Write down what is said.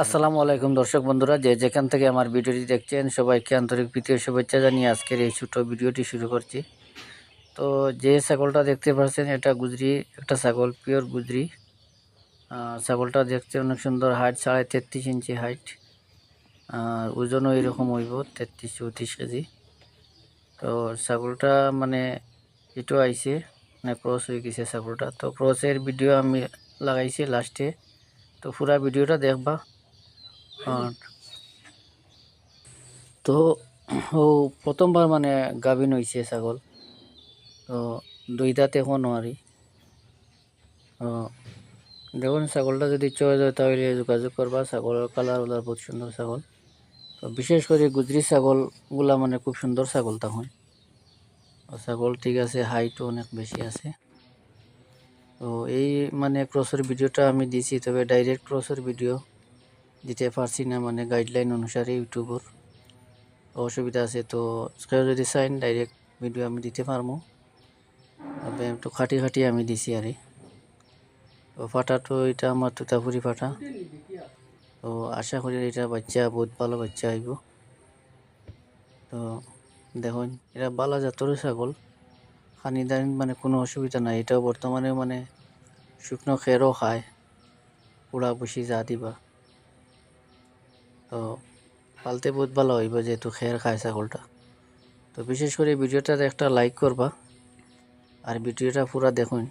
আসসালামু আলাইকুম দর্শক বন্ধুরা, যে যেখান থেকে আমার ভিডিওটি দেখছেন সবাইকে আন্তরিক প্রীতি ও শুভেচ্ছা জানিয়ে আজকের এই ছোট ভিডিওটি শুরু করছি। তো যে ছাগলটা দেখতে পাচ্ছেন এটা গুজরি একটা ছাগল, পিওর গুজরি। ছাগলটা দেখতে অনেক সুন্দর, হাইট 33.5 ইঞ্চি হাইট, আর ওজনও এরকম হইব 33-34 কেজি। তো ছাগলটা মানে এটু আইছে মানে ক্রস হয়ে গেছে ছাগলটা। তো ক্রসের ভিডিও আমি লাগাইছি লাস্টে, তো পুরা ভিডিওটা দেখবা। আর তো ও প্রথমবার মানে গাভিন হইছে ছাগল। তো দুই দাঁত এখনো আরই। তো দেখুন ছাগলটা যদি চয়েস হয় তাহলে যোগাযোগ করবা। ছাগলের কালার বহুত সুন্দর ছাগল। তো বিশেষ করে গুজরি ছাগলগুলা মানে খুব সুন্দর ছাগল তখন। ছাগল ঠিক আছে, হাইটও অনেক বেশি আছে। তো এই মানে ক্রসের ভিডিওটা আমি দিছি, তবে ডাইরেক্ট ক্রসের ভিডিও দিতে পারছি না, মানে গাইডলাইন অনুসারে ইউটিউবের অসুবিধা আছে। তো কেউ যদি চাইন ডাইরেক্ট ভিডিও আমি দিতে পারবো, তবে একটু খাটি খাটি আমি দিছি আরে। তো ফাটাটো এটা আমার তুতাপুরি ফাটা। তো আশা করি এটা বাচ্চা বহুত ভালো বাচ্চা আইব। তো দেখুন এটা বালা জাতর ছাগল, খানি দানি মানে কোনো অসুবিধা নাই। এটাও বর্তমানে মানে শুকনো খেরও খায়, পোড়া বসি যা দিবা। তো পালতে বহুত ভালো হইব যেহেতু খের খায় ছাগলটা। তো বিশেষ করে ভিডিওটাতে একটা লাইক করবা আর ভিডিওটা পুরা দেখুন।